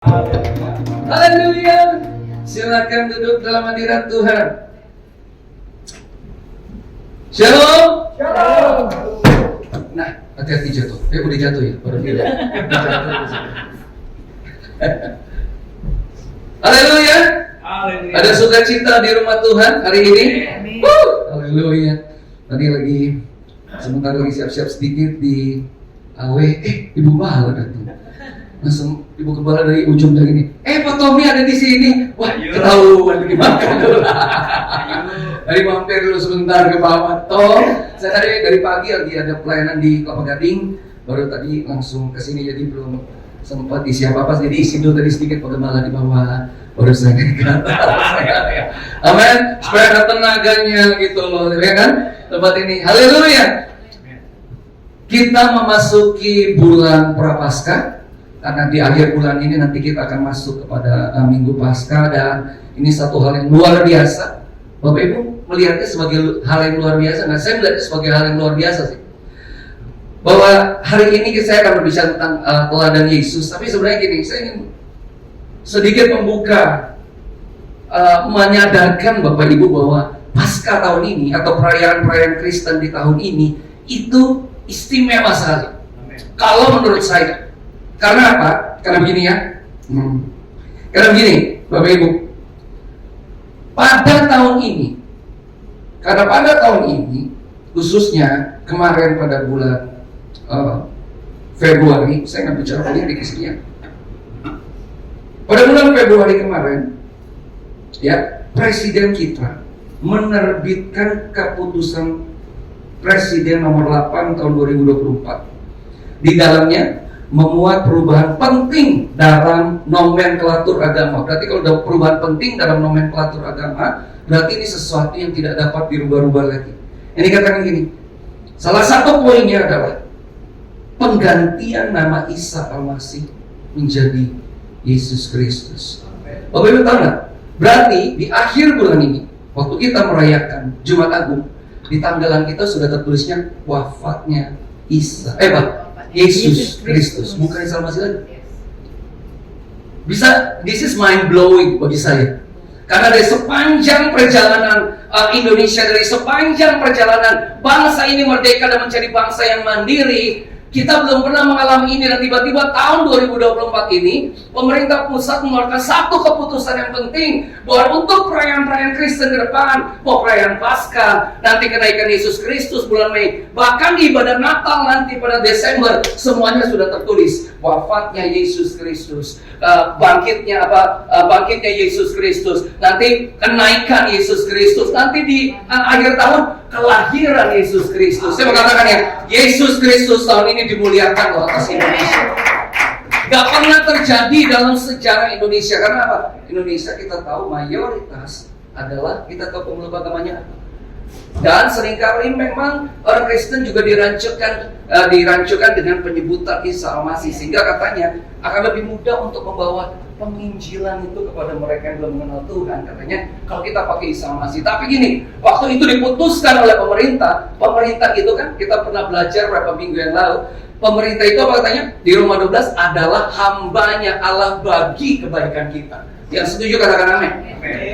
Haleluya. Silakan duduk dalam hadirat Tuhan. Shalom. Shalom. Nah, hati-hati jatuh. Udah jatuh ya? Baru tidak. Haleluya. Haleluya. Ada sukacita di rumah Tuhan hari ini. Amin. Haleluya. Tadi lagi sebentar lagi siap-siap sedikit di AW. Ibu Mahala datang. Langsung ibu kepala dari ujung dari ini. Pak Tommy ada di sini. Wah, ketahuan dimakan dulu. Dari mampir dulu sebentar ke bawah. Saya dari pagi lagi ada pelayanan di Kelapa Gading. Baru tadi langsung ke sini jadi belum sempat isi apa-apa. Jadi isi dulu tadi sedikit penggembala di bawah. Baru saya ke atas. Amin. Supaya ada tenaganya gitu loh, ya kan? Tempat ini. Haleluya. Kita memasuki bulan Prapaskah. Karena di akhir bulan ini nanti kita akan masuk kepada Minggu Paskah, dan ini satu hal yang luar biasa. Bapak Ibu melihatnya sebagai hal yang luar biasa nggak? Saya melihatnya sebagai hal yang luar biasa sih. Bahwa hari ini saya akan berbicara tentang teladan Yesus, tapi sebenarnya gini, saya ingin sedikit membuka, menyadarkan Bapak Ibu bahwa Paskah tahun ini atau perayaan-perayaan Kristen di tahun ini itu istimewa sekali. Kalau menurut saya. Karena apa? Karena begini ya. Karena begini, Bapak Ibu. Pada tahun ini, khususnya kemarin pada bulan Februari, saya nggak bicara politik di sini ya. Pada bulan Februari kemarin, ya, Presiden kita menerbitkan keputusan Presiden nomor 8 tahun 2024. Di dalamnya memuat perubahan penting dalam nomenklatur agama. Berarti kalau ada perubahan penting dalam nomenklatur agama, berarti ini sesuatu yang tidak dapat dirubah-rubah lagi. Ini katakan gini, salah satu poinnya adalah penggantian nama Isa Al-Masih menjadi Yesus Kristus. Bapak Ibu tahu nggak? Berarti di akhir bulan ini, waktu kita merayakan Jumat Agung, di tanggalan kita sudah tertulisnya wafatnya Isa. Yesus Kristus, bukan Isa Al-Masih lagi. This is mind blowing bagi saya. Karena dari sepanjang perjalanan Indonesia, dari sepanjang perjalanan bangsa ini merdeka dan menjadi bangsa yang mandiri, kita belum pernah mengalami ini, dan tiba-tiba tahun 2024 ini pemerintah pusat mengeluarkan satu keputusan yang penting bahwa untuk perayaan-perayaan Kristen ke depan, perayaan Paskah, nanti kenaikan Yesus Kristus bulan Mei, bahkan di ibadah Natal nanti pada Desember, semuanya sudah tertulis wafatnya Yesus Kristus, bangkitnya Yesus Kristus, nanti kenaikan Yesus Kristus, nanti di akhir tahun kelahiran Yesus Kristus. Saya mengatakan ya, Yesus Kristus tahun ini dimuliakan loh atas Indonesia. Gak pernah terjadi dalam sejarah Indonesia. Karena apa? Indonesia kita tahu mayoritas adalah, kita tahu pemeluk agamanya apa. Dan seringkali memang orang Kristen juga dirancukan dengan penyebutan Isa Al-Masih, sehingga katanya akan lebih mudah untuk membawa penginjilan itu kepada mereka yang belum mengenal Tuhan. Katanya kalau kita pakai Isa Al-Masih. Tapi gini, waktu itu diputuskan oleh pemerintah itu kan kita pernah belajar beberapa minggu yang lalu. Pemerintah itu apa katanya? Di Roma 12 adalah hambanya Allah bagi kebaikan kita. Yang setuju katakan amin.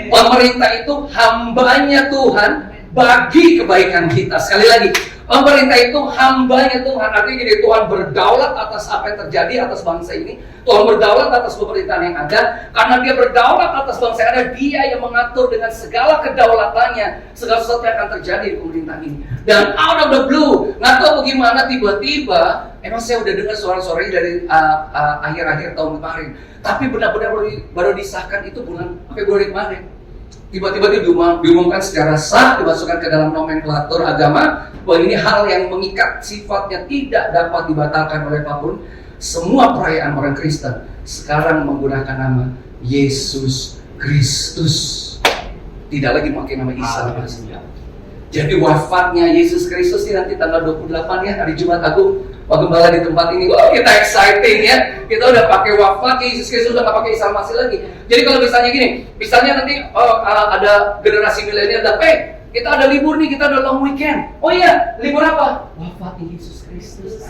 Pemerintah itu hambanya Tuhan bagi kebaikan kita. Sekali lagi, pemerintah itu hambanya Tuhan. Artinya gini, Tuhan berdaulat atas apa yang terjadi atas bangsa ini. Tuhan berdaulat atas pemerintahan yang ada. Karena dia berdaulat atas bangsa yang ada, dia yang mengatur dengan segala kedaulatannya segala sesuatu yang akan terjadi di pemerintahan ini. Dan out of the blue, nggak tahu bagaimana tiba-tiba, emang saya udah dengar suara-suaranya dari akhir-akhir tahun kemarin, tapi benar-benar baru disahkan itu bulan Februari kemarin. Tiba-tiba diumumkan secara sah, dimasukkan ke dalam nomenklatur agama bahwa ini hal yang mengikat, sifatnya tidak dapat dibatalkan oleh apapun. Semua perayaan orang Kristen sekarang menggunakan nama Yesus Kristus, tidak lagi pakai nama Isa Al-Masih. Jadi wafatnya Yesus Kristus ini nanti tanggal 28 ya, hari Jumat Agung. Pak Gembala di tempat ini, kita exciting ya. Kita udah pakai wafat Yesus Kristus, udah gak pakai Isa Al-Masih lagi. Jadi kalau misalnya gini, misalnya nanti ada generasi milenial, kita ada libur nih, kita ada long weekend. Oh iya, libur apa? Wafatnya Yesus Kristus.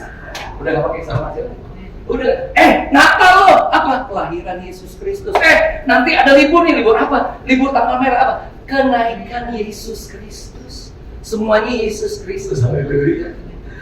Udah gak pakai Isa Al-Masih lagi. Udah, Natal loh, apa? Kelahiran Yesus Kristus. Nanti ada libur nih, libur apa? Libur tanggal merah apa? Kenaikan Yesus Kristus. Semuanya Yesus Kristus. Haleluya.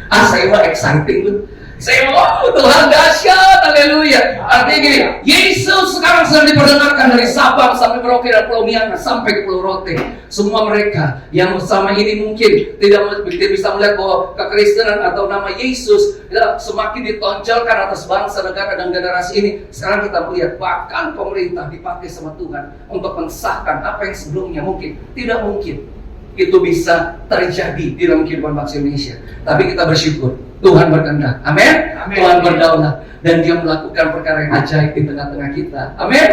Saya mah exciting tuh. Saya Tuhan dahsyat, haleluya. Artinya gini, Yesus sekarang sedang diperdengarkan dari Sabang sampai Merauke dan Pulau Myanmar sampai ke Pulau Rote. Semua mereka yang selama ini mungkin tidak bisa melihat bahwa kekristenan atau nama Yesus semakin ditonjolkan atas bangsa, negara, dan generasi ini. Sekarang kita melihat bahkan pemerintah dipakai sama Tuhan untuk mensahkan apa yang sebelumnya mungkin tidak mungkin itu bisa terjadi di dalam kehidupan bangsa Indonesia. Tapi kita bersyukur Tuhan berkehendak, amin. Tuhan berdaulat dan Dia melakukan perkara yang ajaib di tengah-tengah kita, amin.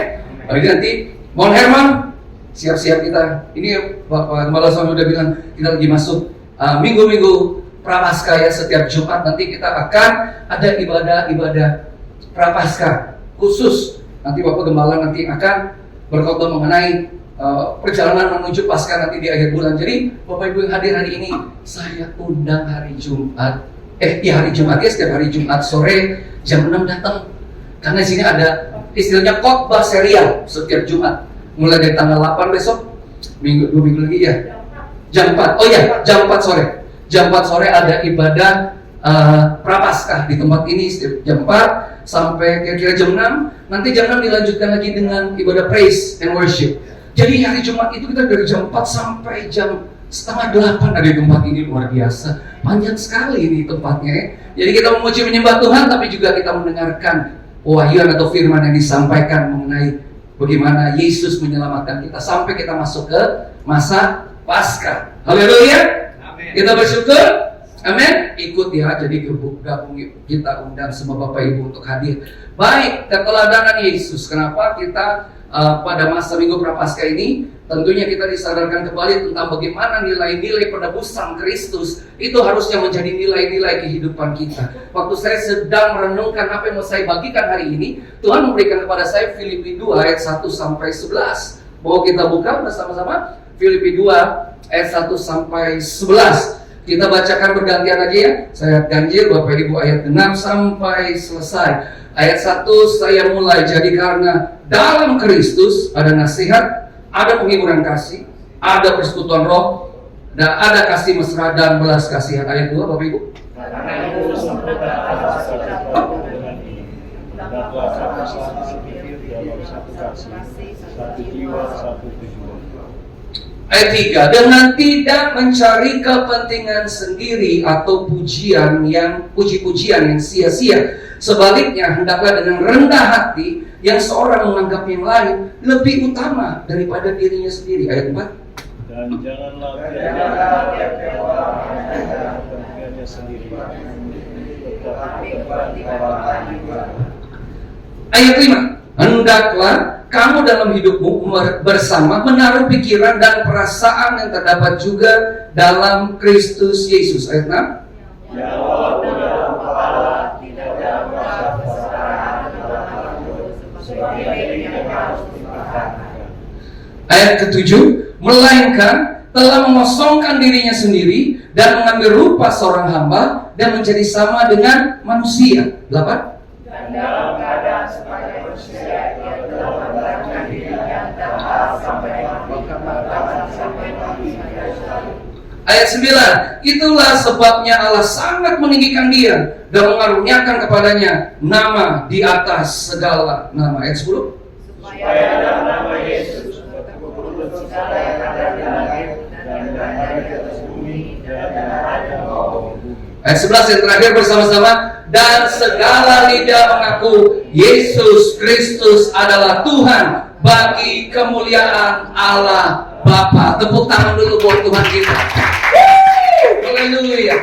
Jadi nanti mohon Herman siap-siap kita. Ini Bapak Gembala Sony udah bilang kita lagi masuk minggu-minggu Prapaskah ya. Setiap Jumat nanti kita akan ada ibadah Prapaskah khusus. Nanti Bapak Gembala nanti akan berkhotbah mengenai perjalanan menuju Paskah nanti di akhir bulan. Jadi Bapak Ibu yang hadir hari ini, saya undang hari Jumat. Hari Jumat ya, setiap hari Jumat sore jam 6 datang. Karena di sini ada istilahnya khotbah serial setiap Jumat. Mulai dari tanggal 8 besok, 2 minggu lagi ya. Jam 4. Oh ya, jam 4 sore. Jam 4 sore ada ibadah Prapaskah di tempat ini setiap jam 4 sampai kira-kira jam 6. Nanti jam 6 dilanjutkan lagi dengan ibadah praise and worship. Jadi hari Jumat itu kita dari jam 4 sampai jam setengah 8 ada di tempat ini. Luar biasa, panjang sekali ini tempatnya. Jadi kita memuji menyembah Tuhan, tapi juga kita mendengarkan wahyuan atau firman yang disampaikan mengenai bagaimana Yesus menyelamatkan kita sampai kita masuk ke masa Paskah. Haleluya. Kita bersyukur, amin. Ikut ya, jadi gabung kita undang semua Bapak Ibu untuk hadir. Baik, keteladanan Yesus. Kenapa kita pada masa Minggu Prapaskah ini tentunya kita disadarkan kembali tentang bagaimana nilai-nilai penebusan Kristus itu harusnya menjadi nilai-nilai kehidupan kita. Waktu saya sedang merenungkan apa yang mau saya bagikan hari ini, Tuhan memberikan kepada saya Filipi 2 ayat 1 sampai 11. Mau kita buka bersama-sama Filipi 2 ayat 1 sampai 11. Kita bacakan bergantian lagi ya. Saya ganjil Bapak Ibu ayat 6 sampai selesai. Ayat 1 saya mulai. Jadi karena dalam Kristus ada nasihat, ada penghiburan kasih, ada persekutuan roh, dan ada kasih mesra dan belas kasihan. Ayat 2 Bapak Ibu. Ayat 3, dengan tidak mencari kepentingan sendiri atau puji-pujian yang sia-sia. Sebaliknya, hendaklah dengan rendah hati yang seorang menganggap yang lain lebih utama daripada dirinya sendiri. Ayat 4. Dan janganlah kepentingannya sendiri. Ayat 5. Hendaklah kamu dalam hidupmu bersama menaruh pikiran dan perasaan yang terdapat juga dalam Kristus Yesus. Ayat 6. Ayat ke-7, melainkan telah mengosongkan dirinya sendiri dan mengambil rupa seorang hamba dan menjadi sama dengan manusia. 8. Dan dalam keadaan sebagai manusia ia telah merendahkan dirinya dan sampai Ayat 9, itulah sebabnya Allah sangat meninggikan dia dan mengaruniakan kepadanya nama di atas segala nama. Ayat 10. Supaya dalam nama Yesus segala yang ada di langit dan ada di atas bumi dan ada di bawah bumi. Ayat 11 yang terakhir bersama-sama, dan segala lidah mengaku Yesus Kristus adalah Tuhan bagi kemuliaan Allah Bapa. Tepuk tangan dulu buat Tuhan kita. Haleluya.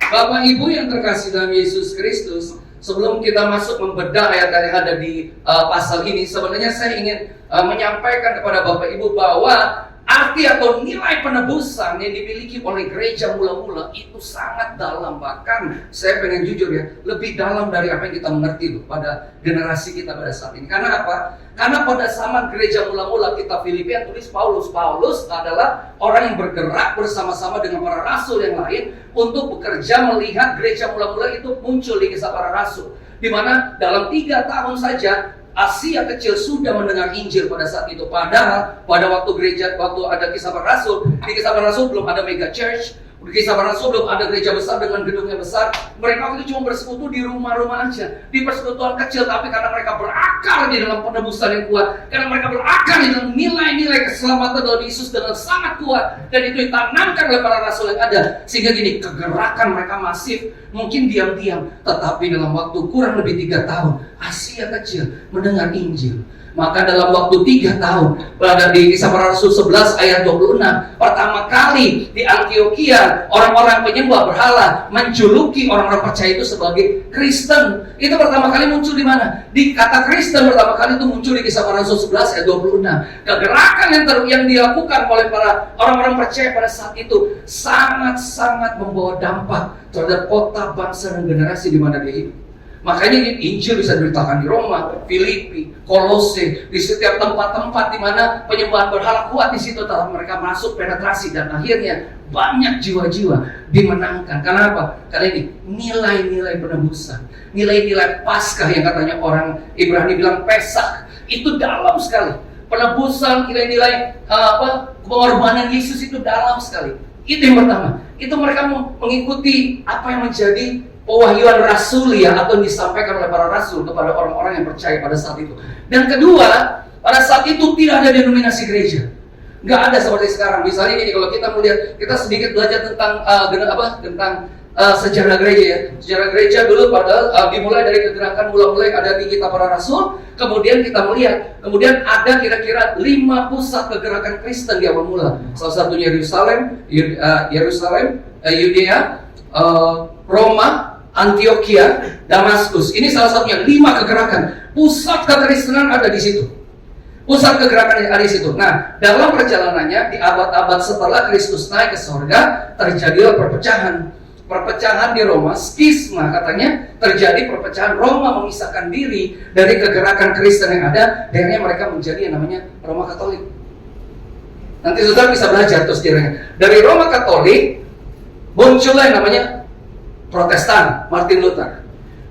Bapak Ibu yang terkasih dalam Yesus Kristus, sebelum kita masuk membedah ayat yang ada di pasal ini, sebenarnya saya ingin menyampaikan kepada Bapak Ibu bahwa arti atau nilai penebusan yang dimiliki oleh gereja mula-mula itu sangat dalam. Bahkan saya pengen jujur ya, lebih dalam dari apa yang kita mengerti loh pada generasi kita pada saat ini. Karena apa? Karena pada zaman gereja mula-mula kita Filipi yang tulis Paulus. Paulus adalah orang yang bergerak bersama-sama dengan para rasul yang lain untuk bekerja melihat gereja mula-mula itu muncul di kisah para rasul. di mana dalam 3 tahun saja Asia kecil sudah mendengar Injil pada saat itu. Padahal pada waktu ada Kisah Para Rasul, di Kisah Para Rasul belum ada mega church, di Kisah Para Rasul belum ada gereja besar dengan gedungnya besar. Mereka waktu itu cuma bersekutu di rumah-rumah aja, di persekutuan kecil, tapi karena mereka berakar di dalam penebusan yang kuat, karena mereka berakar di dalam nilai-nilai keselamatan dalam Yesus dengan sangat kuat, dan itu ditanamkan oleh para rasul yang ada, sehingga gini, kegerakan mereka masif, mungkin diam-diam, tetapi dalam waktu kurang lebih 3 tahun, Asia kecil mendengar Injil. Maka dalam waktu 3 tahun, berada di Kisah Para Rasul 11 ayat 26, pertama kali di Antioquia orang-orang penyembah berhala menjuluki orang-orang percaya itu sebagai Kristen. Itu pertama kali muncul di mana? Di kata Kristen pertama kali itu muncul di Kisah Para Rasul 11 ayat 26. Kegerakan yang dilakukan oleh para orang-orang percaya pada saat itu sangat-sangat membawa dampak terhadap kota, bangsa, dan generasi di mana dia hidup. Makanya Injil bisa diberitakan di Roma, Filipi, Kolose, di setiap tempat-tempat di mana penyembahan berhala kuat di situ, telah mereka masuk penetrasi, dan akhirnya banyak jiwa-jiwa dimenangkan. Kenapa? Karena ini nilai-nilai penebusan, nilai-nilai Paskah yang katanya orang Ibrani bilang Pesak, itu dalam sekali. Penebusan, nilai-nilai pengorbanan Yesus itu dalam sekali. Itu yang pertama. Itu mereka mengikuti apa yang menjadi pewahyuan rasulia atau yang disampaikan oleh para rasul kepada orang-orang yang percaya pada saat itu. Dan kedua, pada saat itu tidak ada denominasi gereja. Nggak ada seperti sekarang. Misalnya ini, kalau kita melihat, kita sedikit belajar tentang sejarah gereja ya. Sejarah gereja dulu pada dimulai dari kegerakan mulai ada di Kitab Para Rasul. Kemudian kita melihat, kemudian ada kira-kira 5 pusat kegerakan Kristen di awal mula. Salah satunya Yudea, Roma, Antioquia, Damaskus. Ini salah satunya 5 kegerakan. Pusat kekristenan ada di situ. Pusat kegerakan ada di situ. Nah, dalam perjalanannya di abad-abad setelah Kristus naik ke sorga, terjadilah perpecahan. Perpecahan di Roma, skisma katanya terjadi, perpecahan. Roma memisahkan diri dari kegerakan Kristen yang ada, dan akhirnya mereka menjadi yang namanya Roma Katolik. Nanti saudara bisa belajar terus sejarahnya. Dari Roma Katolik muncullah yang namanya Protestan, Martin Luther.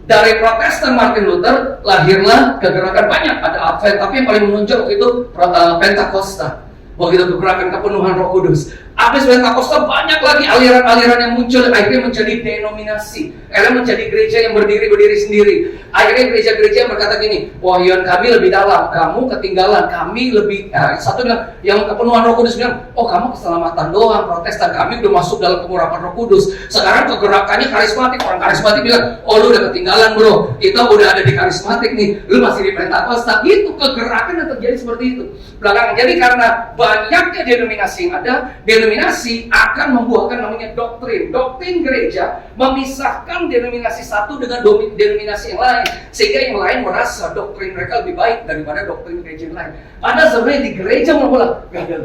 Dari Protestan Martin Luther lahirlah kegerakan banyak, ada Advent, tapi yang paling menonjol itu Pentakosta. Begitu kegerakan kepenuhan Roh Kudus. Habis Pentakosta banyak lagi aliran-aliran yang muncul, akhirnya menjadi denominasi, akhirnya menjadi gereja yang berdiri sendiri. Akhirnya gereja-gereja yang berkata gini, wahyuan kami lebih dalam, kamu ketinggalan, kami lebih satu bilang, yang kepenuhan Roh Kudus bilang, oh kamu keselamatan doang. Protestan, kami udah masuk dalam kemurapan Roh Kudus. Sekarang kegerakannya karismatik, orang karismatik bilang, oh lu udah ketinggalan bro, kita udah ada di karismatik nih, lu masih di Pentakosta. Itu kegerakan yang terjadi seperti itu belakangan. Jadi karena banyaknya denominasi yang ada, denominasi akan membuahkan namanya doktrin. Doktrin gereja memisahkan denominasi satu dengan denominasi yang lain, sehingga yang lain merasa doktrin mereka lebih baik daripada doktrin gereja yang lain. Padahal sebenarnya di gereja mula-mula gak ada.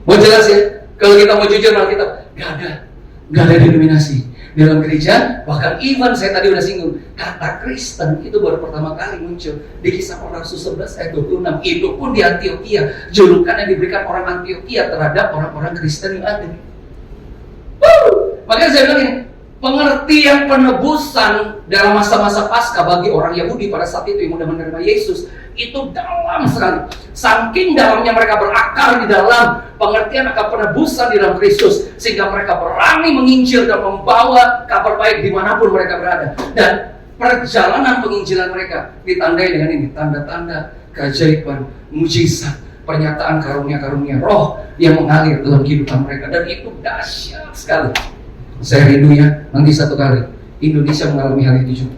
Mau jelas ya? Kalau kita mau jujur sama kita, gak ada denominasi dalam gereja. Bahkan even saya tadi udah singgung, kata Kristen itu baru pertama kali muncul di Kisah Para Rasul 11 ayat 26. Itu pun di Antioquia, julukan yang diberikan orang Antioquia terhadap orang-orang Kristen yang ada. Makanya saya bilang ini, pengertian penebusan dalam masa-masa Paskah bagi orang Yahudi pada saat itu yang sudah menerima Yesus itu dalam sekali. Saking dalamnya mereka berakar di dalam pengertian akan penebusan di dalam Kristus, sehingga mereka berani menginjil dan membawa kabar baik dimanapun mereka berada. Dan perjalanan penginjilan mereka ditandai dengan ini, tanda-tanda, keajaiban, mujizat, pernyataan karunia-karunia Roh yang mengalir dalam kehidupan mereka. Dan itu dahsyat sekali. Saya rindu ya, nanti satu kali Indonesia mengalami hal itu juga.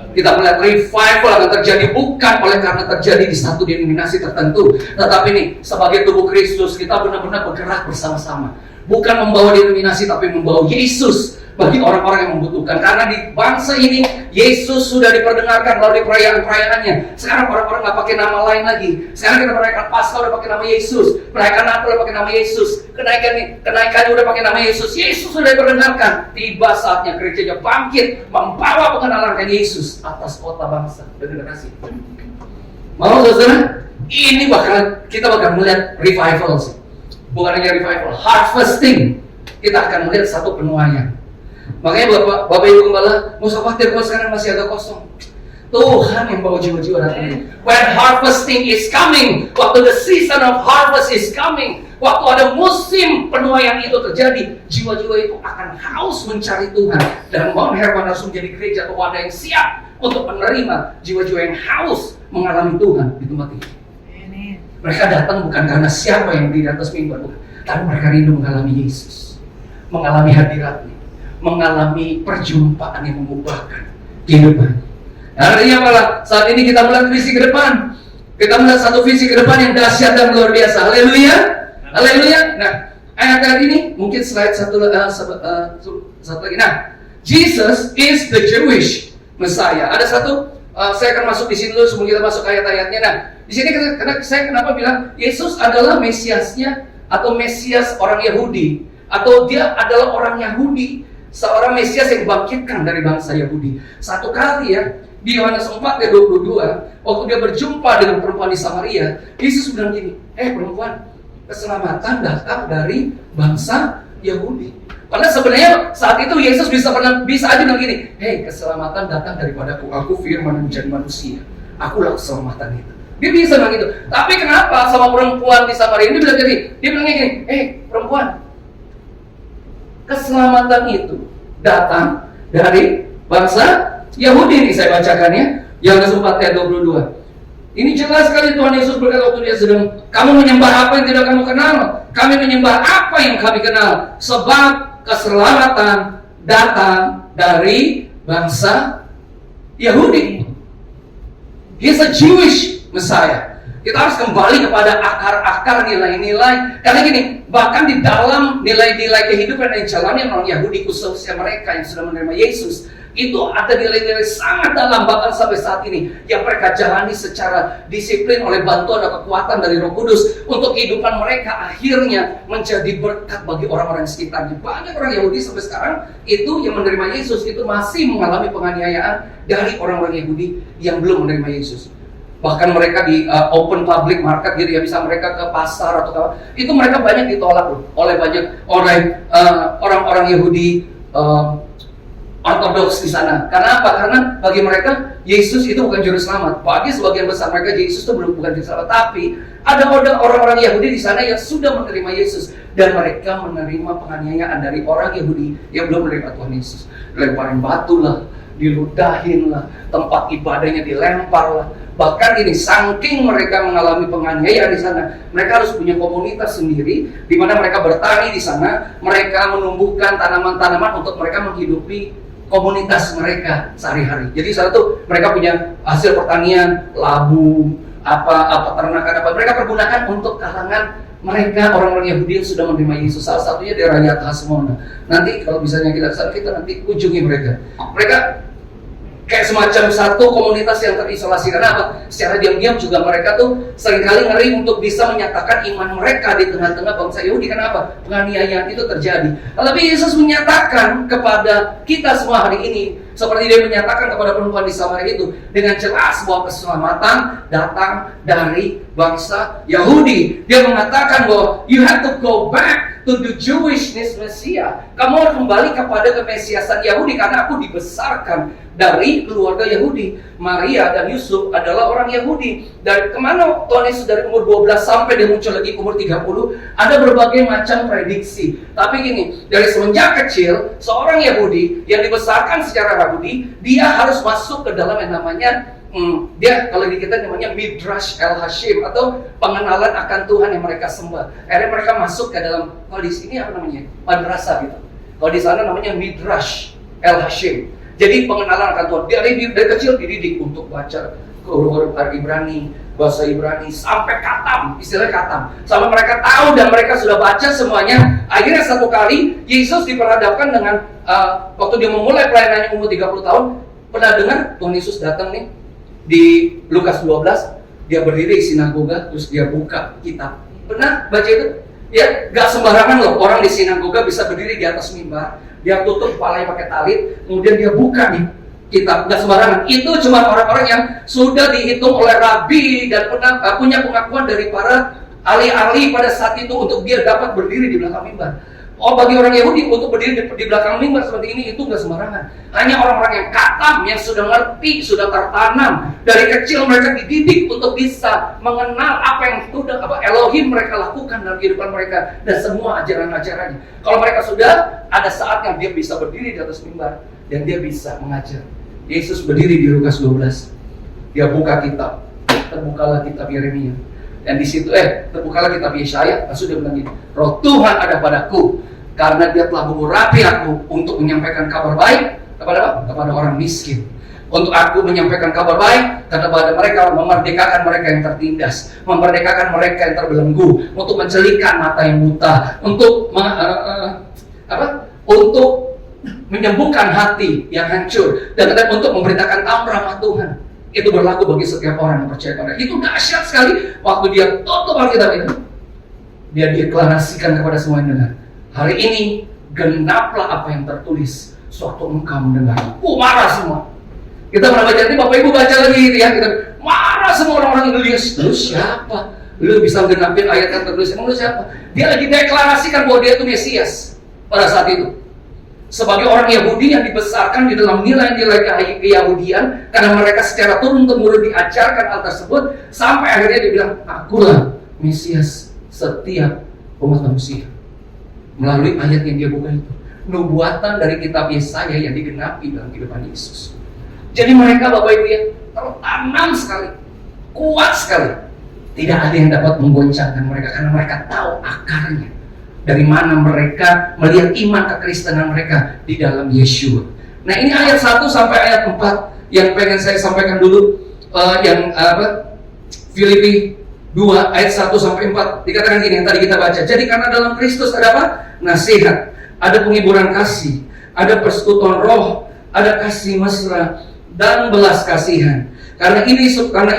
Kita melihat revival akan terjadi bukan oleh karena terjadi di satu denominasi tertentu, tetapi nih sebagai tubuh Kristus kita benar-benar bergerak bersama-sama. Bukan membawa denominasi, tapi membawa Yesus bagi orang-orang yang membutuhkan. Karena di bangsa ini Yesus sudah diperdengarkan melalui perayaan-perayaannya. Sekarang orang-orang nggak pakai nama lain lagi. Sekarang kita merayakan Paskah udah pakai nama Yesus, merayakan Natal udah pakai nama Yesus, kenaikan udah pakai nama Yesus. Yesus sudah diperdengarkan. Tiba saatnya gerejanya bangkit membawa pengenalan akan Yesus atas kota, bangsa, dan generasi. Mau saudara? Ini kita bakal melihat revival sih. Bukan hanya revival, harvesting. Kita akan melihat satu penuaian. Makanya Bapak Ibu Gembala, mau usah khawatir kalau sekarang masih agak kosong. Tuhan yang bawa jiwa-jiwa datang. When harvesting is coming, waktu the season of harvest is coming, waktu ada musim penuaian itu terjadi, jiwa-jiwa itu akan haus mencari Tuhan. Dan Mount Hermon harus menjadi gereja atau wadah yang siap untuk menerima jiwa-jiwa yang haus mengalami Tuhan di tempat ini. Mereka datang bukan karena siapa yang di atas mimbar, bukan. Tapi mereka rindu mengalami Yesus, mengalami hadiratnya, mengalami perjumpaan yang mengubahkan kehidupan. Artinya malah saat ini kita melihat visi ke depan. Kita melihat satu visi ke depan yang dahsyat dan luar biasa. Haleluya, haleluya. Nah, ayat ini mungkin slide satu lagi. Nah, Jesus is the Jewish Messiah. Ada satu, saya akan masuk di sini dulu sebelum kita masuk ayat-ayatnya. Nah, di sini saya kenapa bilang Yesus adalah Mesiasnya atau Mesias orang Yahudi, atau dia adalah orang Yahudi, seorang Mesias yang dibangkitkan dari bangsa Yahudi. Satu kali ya, di Yohanes 4 ayat 22, waktu dia berjumpa dengan perempuan di Samaria, Yesus bilang gini, perempuan, keselamatan datang dari bangsa Yahudi. Karena sebenarnya saat itu Yesus bisa aja bilang gini, keselamatan datang daripada aku firman menjadi manusia. Akulah keselamatan itu. Dia bisa bilang gitu. Tapi kenapa sama perempuan di Samaria ini bilang gini? Dia bilang gini, perempuan, keselamatan itu datang dari bangsa Yahudi. Ini saya bacakan ya, Yohanes 4 ayat 22. Ini jelas sekali Tuhan Yesus berkata waktu dia sedang, kamu menyembah apa yang tidak kamu kenal? Kami menyembah apa yang kami kenal. Sebab keselamatan datang dari bangsa Yahudi. He's a Jewish Messiah. Kita harus kembali kepada akar-akar nilai-nilai. Karena gini, bahkan di dalam nilai-nilai kehidupan yang dijalani orang Yahudi, khususnya mereka yang sudah menerima Yesus, itu ada nilai-nilai sangat dalam bahkan sampai saat ini yang mereka jalani secara disiplin oleh bantuan dan kekuatan dari Roh Kudus untuk kehidupan mereka akhirnya menjadi berkat bagi orang-orang sekitarnya. Banyak orang Yahudi sampai sekarang itu yang menerima Yesus itu masih mengalami penganiayaan dari orang-orang Yahudi yang belum menerima Yesus. Bahkan mereka di open public market gitu ya, bisa mereka ke pasar atau apa, itu mereka banyak ditolak loh oleh banyak orang-orang Yahudi ortodoks di sana. Karena apa? Karena bagi mereka Yesus itu bukan juru selamat. Bagi sebagian besar mereka Yesus itu bukan juru selamat. Tapi ada orang-orang Yahudi di sana yang sudah menerima Yesus dan mereka menerima penganiayaan dari orang Yahudi yang belum menerima Tuhan Yesus. Lemparin batu lah, diludahin lah, tempat ibadahnya dilempar lah. Bahkan ini saking mereka mengalami penganiayaan di sana, mereka harus punya komunitas sendiri di mana mereka bertani di sana, mereka menumbuhkan tanaman-tanaman untuk mereka menghidupi komunitas mereka sehari-hari. Jadi saat itu mereka punya hasil pertanian, labu, apa ternakan mereka pergunakan untuk kalangan mereka orang-orang Yahudi yang sudah menerima Yesus. Salah satunya di Rakyat Hasmona. Nanti kalau misalnya kita nanti kunjungi mereka. Mereka kayak semacam satu komunitas yang terisolasi. Karena apa? Secara diam-diam juga mereka tuh seringkali ngeri untuk bisa menyatakan iman mereka di tengah-tengah bangsa Yahudi. Kenapa? Penganiayaan itu terjadi. Tetapi Yesus menyatakan kepada kita semua hari ini, seperti dia menyatakan kepada perempuan di Samaria itu, dengan jelas bahwa keselamatan datang dari bangsa Yahudi. Dia mengatakan bahwa you have to go back to the Jewishness Messiah. Kamu harus kembali kepada kemesiasan Yahudi karena aku dibesarkan dari keluarga Yahudi. Maria dan Yusuf adalah orang Yahudi. Dari kemana Tuhan Yesus dari umur 12 sampai dia muncul lagi umur 30, ada berbagai macam prediksi. Tapi gini, dari semenjak kecil seorang Yahudi yang dibesarkan secara Yahudi, dia harus masuk ke dalam yang namanya dia kalau di kita namanya Midrash El Hashim atau pengenalan akan Tuhan yang mereka sembah. Akhirnya mereka masuk ke dalam, kalau di sini apa namanya? Madrasah gitu. Kalau di sana namanya Midrash El Hashim. Jadi pengenalan akan Tuhan. Dari kecil dididik untuk baca huruf-huruf Ibrani, bahasa Ibrani sampai katam, istilahnya katam. Sampai mereka tahu dan mereka sudah baca semuanya. Akhirnya satu kali Yesus diperhadapkan dengan waktu dia memulai pelayanannya umur 30 tahun, pernah dengar Tuhan Yesus datang nih di Lukas 12, dia berdiri di sinagoga, terus dia buka kitab. Pernah baca itu? Ya, gak sembarangan loh orang di sinagoga bisa berdiri di atas mimbar, dia tutup kepalanya pakai talit, kemudian dia buka nih kitab. Gak sembarangan. Itu cuma orang-orang yang sudah dihitung oleh rabi dan punya pengakuan dari para ahli-ahli pada saat itu untuk dia dapat berdiri di belakang mimbar. Oh, bagi orang Yahudi untuk berdiri di belakang mimbar seperti ini itu nggak sembarangan. Hanya orang-orang yang katam, yang sudah ngerti, sudah tertanam dari kecil mereka dididik untuk bisa mengenal apa yang sudah Elohim mereka lakukan dalam kehidupan mereka dan semua ajaran-ajarannya. Kalau mereka sudah ada saatnya dia bisa berdiri di atas mimbar dan dia bisa mengajar. Yesus berdiri di Lukas 12. Dia buka kitab, terbukalah kitab Yeremia. Dan di situ terbukalah kitab Yesaya. Lalu dia bilang gini, Roh Tuhan ada padaku karena dia telah mengurapi aku untuk menyampaikan kabar baik kepada apa? Kepada orang miskin. Untuk aku menyampaikan kabar baik kepada mereka, memerdekakan mereka yang tertindas, memerdekakan mereka yang terbelenggu, untuk mencelikan mata yang buta, untuk untuk menyembuhkan hati yang hancur, dan untuk memberitakan tahun rahmat Tuhan. Itu berlaku bagi setiap orang yang percaya pada. Itu dahsyat sekali. Waktu dia tutup Alkitab itu, dia deklarasikan kepada semua yang dengar, hari ini genaplah apa yang tertulis sewaktu engkau mendengar. Marah semua. Kita pernah baca, ini Bapak Ibu baca lagi gitu ya, kita marah semua orang-orang Indonesia. Lu siapa? Lu bisa genapin ayat yang tertulis? Emang lu siapa? Dia lagi deklarasikan bahwa dia itu Mesias pada saat itu. Sebagai orang Yahudi yang dibesarkan di dalam nilai-nilai keyahudian, karena mereka secara turun-temurun diajarkan hal tersebut, sampai akhirnya dia bilang, akulah Mesias setiap umat manusia. Melalui ayat yang dia buka itu, nubuatan dari kitab Yesaya yang digenapi dalam kehidupan Yesus. Jadi mereka, Bapak Ibu ya, tertanam sekali, kuat sekali. Tidak ada yang dapat menggoncangkan mereka karena mereka tahu akarnya. Dari mana mereka melihat iman kekristenan mereka di dalam Yeshua. Nah, ini ayat 1 sampai ayat 4 yang pengen saya sampaikan dulu. Filipi 2 ayat 1 sampai 4 dikatakan gini yang tadi kita baca. Jadi karena dalam Kristus ada apa? Nasihat, ada penghiburan kasih, ada persekutuan roh, ada kasih mesra dan belas kasihan. Karena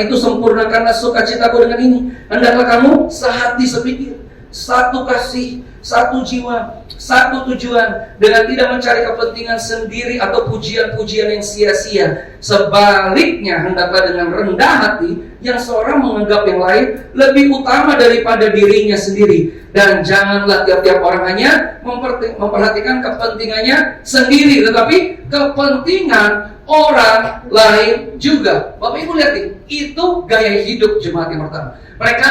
itu sempurnakanlah sukacitaku dengan ini. Hendaklah kamu sehati sepikir, satu kasih, satu jiwa, satu tujuan, dengan tidak mencari kepentingan sendiri atau pujian-pujian yang sia-sia. Sebaliknya, hendaklah dengan rendah hati yang seorang menganggap yang lain lebih utama daripada dirinya sendiri. Dan janganlah tiap-tiap orang hanya memperhatikan kepentingannya sendiri, tetapi kepentingan orang lain juga. Bapak Ibu lihat nih, itu gaya hidup jemaat yang pertama. Mereka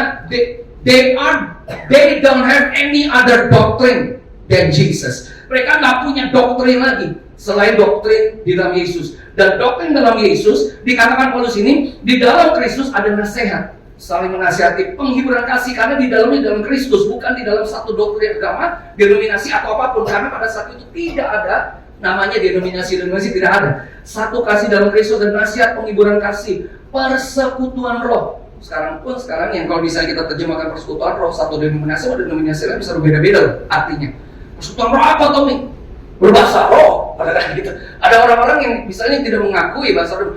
they don't have any other doctrine than Jesus. Mereka nggak punya doktrin lagi selain doktrin di dalam Yesus. Dan doktrin dalam Yesus dikatakan Paulus ini, di dalam Kristus ada nasihat, saling menasihati, penghiburan kasih, karena di dalam Kristus, bukan di dalam satu doktrin agama, denominasi atau apapun. Karena pada saat itu tidak ada namanya denominasi tidak ada. Satu kasih dalam Kristus dan nasihat, penghiburan kasih, persekutuan roh. Sekarang yang kalau bisa kita terjemahkan persekutuan roh, satu denominasi lain bisa berbeda-beda artinya. Persekutuan roh apa Tommy? Berbahasa roh. Ada orang-orang yang misalnya tidak mengakui bahasa roh.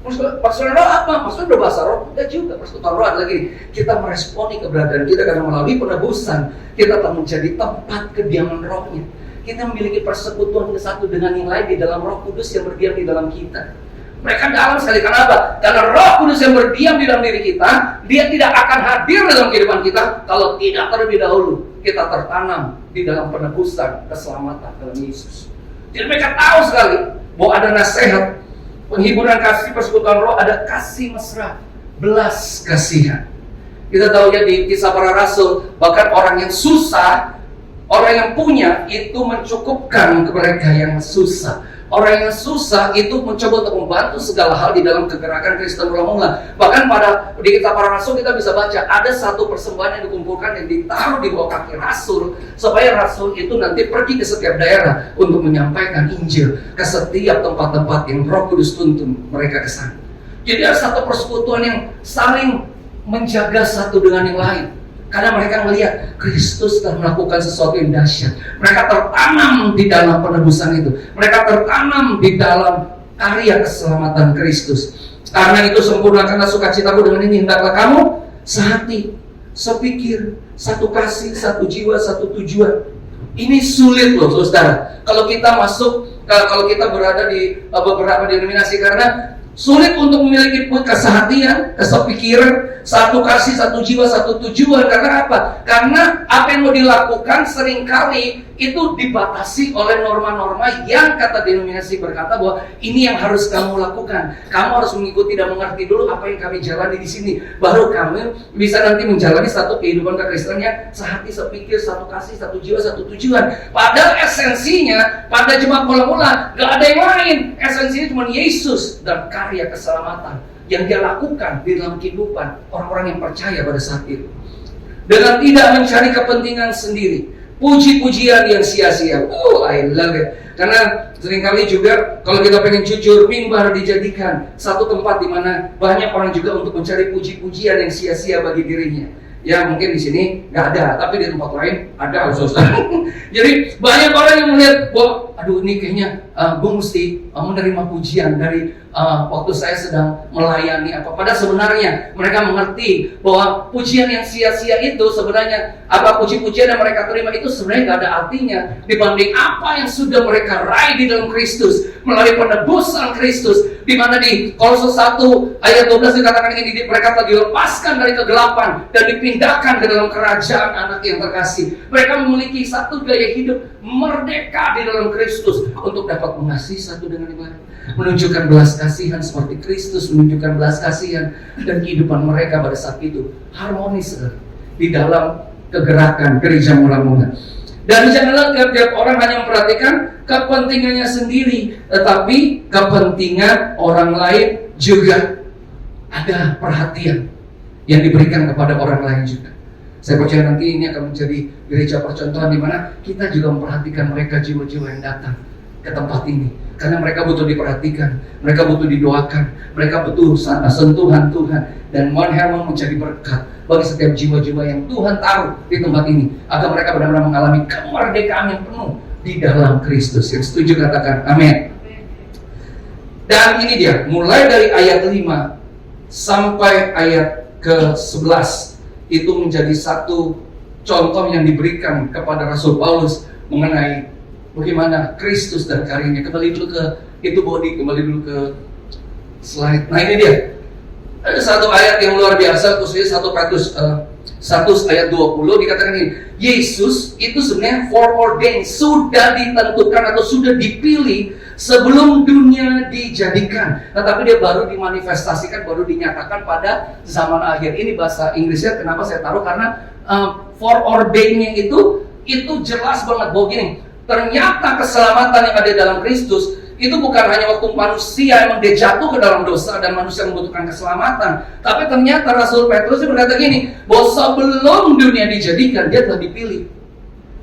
Persekutuan roh apa? Maksudnya berbahasa roh? Tidak juga. Persekutuan roh adalah gini, kita meresponi keberadaan kita karena melalui penebusan kita telah menjadi tempat kediaman rohnya. Kita memiliki persekutuan satu dengan yang lain di dalam Roh Kudus yang berdiam di dalam kita. Mereka dalam sekali. Kenapa? Karena Roh Kudus yang berdiam di dalam diri kita, dia tidak akan hadir dalam kehidupan kita kalau tidak terlebih dahulu kita tertanam di dalam penebusan keselamatan dalam Yesus. Jadi mereka tahu sekali bahwa ada nasihat, penghiburan kasih, persekutuan roh, ada kasih mesra, belas kasihan. Kita tahu ya di Kisah Para Rasul, bahkan orang yang susah, orang yang punya itu mencukupkan ke mereka yang susah. Orang yang susah itu mencoba untuk membantu segala hal di dalam kegerakan Kristen mula-mula. Bahkan di Kitab Para Rasul kita bisa baca ada satu persembahan yang dikumpulkan yang ditaruh di bawah kaki Rasul, supaya Rasul itu nanti pergi ke setiap daerah untuk menyampaikan Injil ke setiap tempat-tempat yang Roh Kudus tuntun mereka ke sana. Jadi ada satu persekutuan yang saling menjaga satu dengan yang lain. Karena mereka melihat Kristus telah melakukan sesuatu yang dahsyat. Mereka tertanam di dalam penebusan itu. Mereka tertanam di dalam karya keselamatan Kristus. Karena itu sempurnakanlah sukacitaku dengan ini. Hendaklah kamu sehati, sepikir, satu kasih, satu jiwa, satu tujuan. Ini sulit loh saudara. Kalau kita berada di beberapa denominasi, karena Sulit untuk memiliki kesehatian, kesepikiran, satu kasih, satu jiwa, satu tujuan. Karena apa? Karena apa yang mau dilakukan seringkali itu dibatasi oleh norma-norma yang kata denominasi berkata bahwa ini yang harus kamu lakukan. Kamu harus mengikuti dan mengerti dulu apa yang kami jalani di sini. Baru kamu bisa nanti menjalani satu kehidupan kekristenan yang sehati, sepikir, satu kasih, satu jiwa, satu tujuan. Padahal esensinya pada jemaat mula-mula gak ada yang lain. Esensinya cuma Yesus dan karya keselamatan yang dia lakukan di dalam kehidupan orang-orang yang percaya pada saat itu. Dengan tidak mencari kepentingan sendiri, puji-pujian yang sia-sia. I love it. Karena seringkali juga kalau kita pengen jujur, mimbar dijadikan satu tempat di mana banyak orang juga untuk mencari puji-pujian yang sia-sia bagi dirinya. Ya mungkin di sini nggak ada, tapi di tempat lain ada, saudara. Jadi banyak orang yang melihat bahwa, aduh ini kayaknya gue mesti menerima pujian dari waktu saya sedang melayani apa. Padahal sebenarnya mereka mengerti bahwa pujian yang sia-sia itu sebenarnya puji-pujian yang mereka terima itu sebenarnya nggak ada artinya dibanding apa yang sudah mereka raih di dalam Kristus melalui penebusan Kristus. Di mana di Kolose 1 ayat 12 dikatakan ini, mereka telah dilepaskan dari kegelapan dan dipindahkan ke dalam kerajaan anak yang terkasih. Mereka memiliki satu gaya hidup merdeka di dalam Kristus untuk dapat mengasihi satu dengan yang lain, menunjukkan belas kasihan seperti Kristus menunjukkan belas kasihan, dan kehidupan mereka pada saat itu harmonis di dalam kegerakan gereja mula-mula. Dan janganlah tiap-tiap orang hanya memperhatikan kepentingannya sendiri, tetapi kepentingan orang lain juga. Ada perhatian yang diberikan kepada orang lain juga. Saya percaya nanti ini akan menjadi gereja percontohan di mana kita juga memperhatikan mereka, jiwa-jiwa yang datang ke tempat ini. Karena mereka butuh diperhatikan, mereka butuh didoakan, mereka butuh sentuhan Tuhan. Dan Mount Hermon menjadi berkat bagi setiap jiwa-jiwa yang Tuhan taruh di tempat ini, agar mereka benar-benar mengalami kemerdekaan yang penuh di dalam Kristus. Yang setuju katakan amin. Dan ini dia, mulai dari ayat 5 sampai ayat ke-11 itu menjadi satu contoh yang diberikan kepada Rasul Paulus mengenai bagaimana Kristus dan karyanya. Kembali dulu ke itu body, kembali dulu ke slide. Nah ini dia. Ada satu ayat yang luar biasa, khususnya 1 Petrus 1 ayat 20 dikatakan ini, Yesus itu sebenarnya foreordained, sudah ditentukan atau sudah dipilih sebelum dunia dijadikan. Tetapi dia baru dimanifestasikan, baru dinyatakan pada zaman akhir. Ini bahasa Inggrisnya kenapa saya taruh, karena foreordained-nya itu jelas banget bahwa gini, ternyata keselamatan yang ada dalam Kristus itu bukan hanya waktu manusia yang dia jatuh ke dalam dosa dan manusia membutuhkan keselamatan, tapi ternyata Rasul Petrus berkata gini, bahwa sebelum dunia dijadikan dia telah dipilih.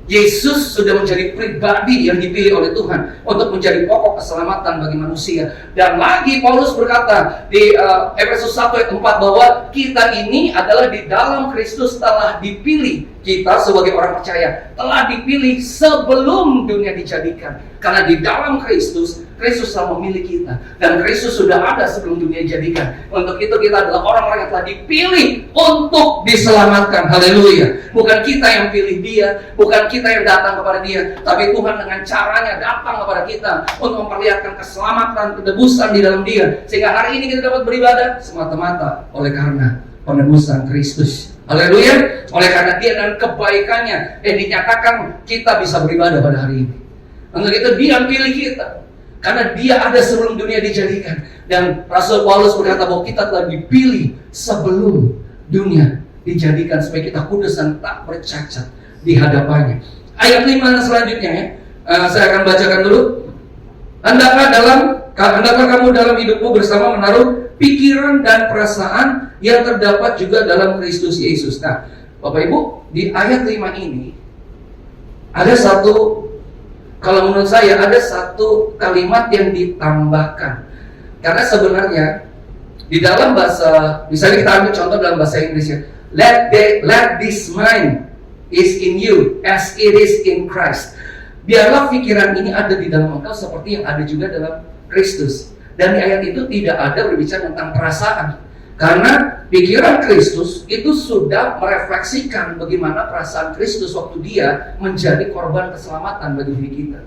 Yesus sudah menjadi pribadi yang dipilih oleh Tuhan untuk menjadi pokok keselamatan bagi manusia. Dan lagi Paulus berkata di Efesus 1 ayat 4 bahwa kita ini adalah di dalam Kristus telah dipilih. Kita sebagai orang percaya telah dipilih sebelum dunia dijadikan. Karena di dalam Kristus telah memilih kita. Dan Kristus sudah ada sebelum dunia dijadikan. Untuk itu kita adalah orang-orang yang telah dipilih untuk diselamatkan. Haleluya. Bukan kita yang pilih dia, bukan kita yang datang kepada dia, tapi Tuhan dengan caranya datang kepada kita untuk memperlihatkan keselamatan, penebusan di dalam dia. Sehingga hari ini kita dapat beribadah semata-mata oleh karena penebusan Kristus. Haleluya. Oleh karena dia dan kebaikannya dinyatakan kita bisa beribadah pada hari ini. Untuk itu dia pilih kita, karena dia ada sebelum dunia dijadikan. Dan Rasul Paulus berkata bahwa kita telah dipilih sebelum dunia dijadikan supaya kita kudus dan tak bercacat di hadapannya. Ayat 5 selanjutnya ya, saya akan bacakan dulu. Hendaklah kamu dalam hidupmu bersama menaruh pikiran dan perasaan yang terdapat juga dalam Kristus Yesus. Nah, Bapak Ibu, di ayat 5 ini ada satu, kalau menurut saya ada satu kalimat yang ditambahkan. Karena sebenarnya di dalam bahasa, misalnya kita ambil contoh dalam bahasa Inggrisnya, let this mind is in you as it is in Christ. Biarlah pikiran ini ada di dalam engkau seperti yang ada juga dalam Kristus. Dan di ayat itu tidak ada berbicara tentang perasaan. Karena pikiran Kristus itu sudah merefleksikan bagaimana perasaan Kristus waktu dia menjadi korban keselamatan bagi diri kita.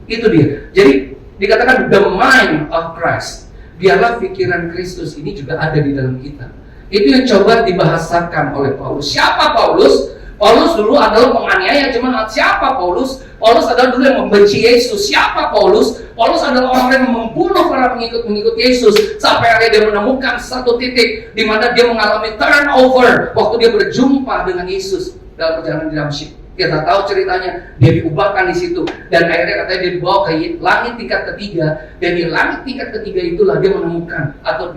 Itu dia. Jadi dikatakan the mind of Christ. biarlah pikiran Kristus ini juga ada di dalam kita. Itu yang coba dibahasakan oleh Paulus. Siapa Paulus? Paulus dulu adalah penganiaya jemaat. Siapa Paulus? Paulus adalah dulu yang membenci Yesus. Siapa Paulus? Paulus adalah orang yang membunuh para pengikut Yesus. Sampai akhirnya dia menemukan satu titik di mana dia mengalami turnover waktu dia berjumpa dengan Yesus dalam perjalanan di Damsyik. Kita tahu ceritanya, dia diubahkan di situ dan akhirnya katanya dia dibawa ke langit tingkat ketiga, dan di langit tingkat ketiga itulah dia menemukan atau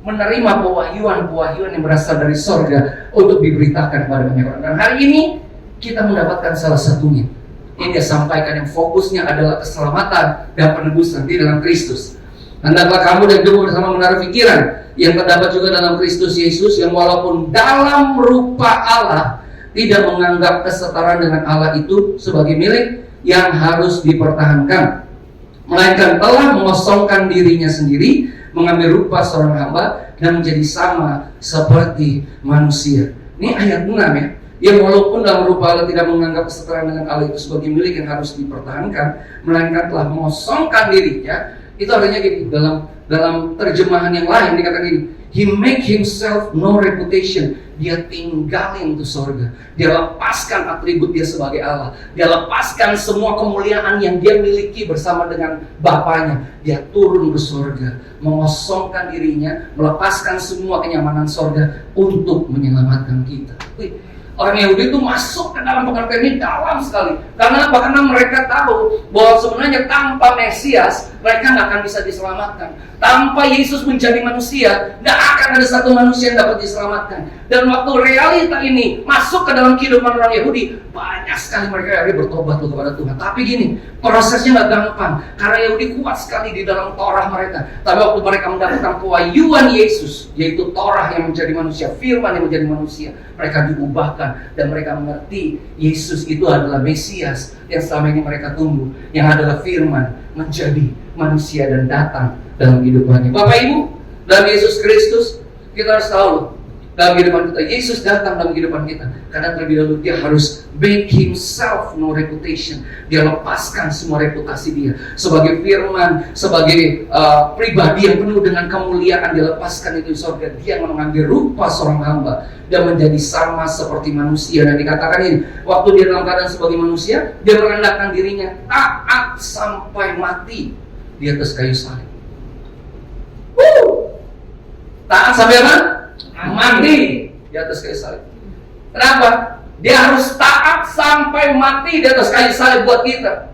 menerima pewahyuan yang berasal dari sorga untuk diberitakan kepada banyak orang. Dan hari ini kita mendapatkan salah satunya. Ini dia sampaikan yang fokusnya adalah keselamatan dan penebusan di dalam Kristus. Hendaklah kamu dan hidup bersama menaruh pikiran yang terdapat juga dalam Kristus Yesus, yang walaupun dalam rupa Allah tidak menganggap kesetaraan dengan Allah itu sebagai milik yang harus dipertahankan, melainkan telah mengosongkan dirinya sendiri, mengambil rupa seorang hamba dan menjadi sama seperti manusia. Ini ayat 6 ya. Yang walaupun dalam rupa Allah tidak menganggap kesetaraan dengan Allah itu sebagai milik yang harus dipertahankan, melainkan telah mengosongkan dirinya. Itu artinya gini, dalam terjemahan yang lain dikatakan gini, He make himself no reputation. Dia tinggalin tuh sorga. Dia lepaskan atribut dia sebagai Allah. Dia lepaskan semua kemuliaan yang dia miliki bersama dengan Bapaknya. Dia turun ke sorga, mengosongkan dirinya, melepaskan semua kenyamanan sorga untuk menyelamatkan kita. Orang Yahudi itu masuk ke dalam pengertian ini dalam sekali. Karena apa? Karena mereka tahu bahwa sebenarnya tanpa Mesias mereka nggak akan bisa diselamatkan. Tanpa Yesus menjadi manusia, nggak akan ada satu manusia yang dapat diselamatkan. Dan waktu realita ini masuk ke dalam kehidupan orang Yahudi, banyak sekali mereka yang bertobat kepada Tuhan. Tapi gini, prosesnya nggak gampang. Karena Yahudi kuat sekali di dalam Torah mereka. Tapi waktu mereka mendapatkan pewahyuan Yesus, yaitu Torah yang menjadi manusia, firman yang menjadi manusia, mereka diubahkan dan mereka mengerti Yesus itu adalah Mesias yang selama ini mereka tunggu, yang adalah firman menjadi manusia dan datang dalam kehidupannya. Bapak Ibu, dalam Yesus Kristus kita harus tahu dalam kehidupan kita, Yesus datang dalam kehidupan kita karena terlebih dahulu dia harus make himself no reputation. Dia lepaskan semua reputasi dia sebagai firman, sebagai pribadi yang penuh dengan kemuliaan. Dia lepaskan itu di surga. Dia mengambil rupa seorang hamba dan menjadi sama seperti manusia. Dan dikatakan ini, waktu dia dalam keadaan sebagai manusia, dia merendahkan dirinya taat sampai mati di atas kayu salib. Taat sampai apa? Mati di atas kayu salib. Kenapa? Dia harus taat sampai mati di atas kayu salib buat kita.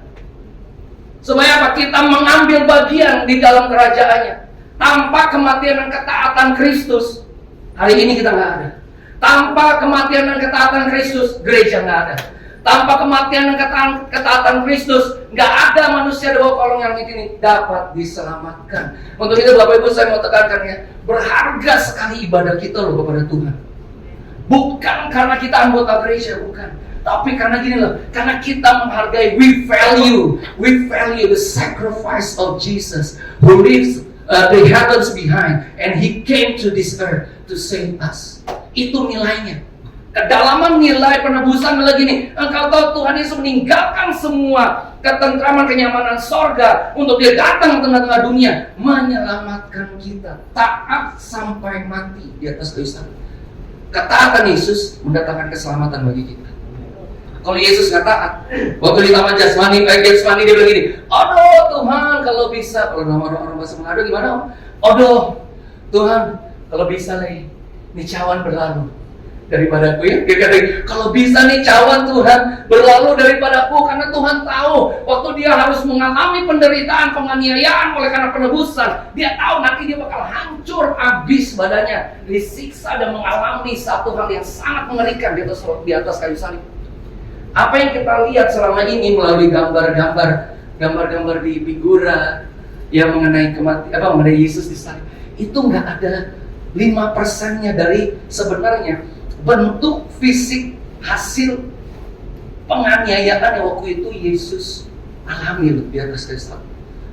Supaya apa? Kita mengambil bagian di dalam kerajaannya. Tanpa kematian dan ketaatan Kristus, hari ini kita nggak ada. Tanpa kematian dan ketaatan Kristus, gereja nggak ada. Tanpa kematian dan ketaatan Kristus, nggak ada manusia di bawah kolong yang ini dapat diselamatkan. Untuk itu Bapak Ibu saya mau tekankan ya, berharga sekali ibadah kita loh kepada Tuhan. Bukan karena kita anggota gereja, bukan. Tapi karena gini loh, karena kita menghargai, we value the sacrifice of Jesus who leaves the heavens behind and He came to this earth to save us. Itu nilainya. Kedalaman nilai penebusan adalah gini, engkau tahu Tuhan Yesus meninggalkan semua ketentraman, kenyamanan sorga untuk dia datang ke tengah-tengah dunia menyelamatkan kita, taat sampai mati di atas kayu salib. Ketaatan Yesus mendatangkan keselamatan bagi kita. Kalau Yesus nggak taat, waktu di taman Getsemani dia bilang gini, aduh Tuhan kalau bisa, kalau nama orang bahasa Manado gimana? Aduh Tuhan kalau bisa nih cawan berlalu daripadaku ya. Dia kata, kalau bisa nih cawan Tuhan berlalu daripadaku, karena Tuhan tahu waktu dia harus mengalami penderitaan, penganiayaan oleh karena penebusan, dia tahu nanti dia bakal hancur habis badannya, disiksa dan mengalami satu hal yang sangat mengerikan di atas kayu salib. Apa yang kita lihat selama ini melalui gambar-gambar di figura yang mengenai mengenai Yesus di salib, itu nggak ada 5%-nya dari sebenarnya bentuk fisik hasil penganiayaan yang waktu itu Yesus alami di atas kayu salib.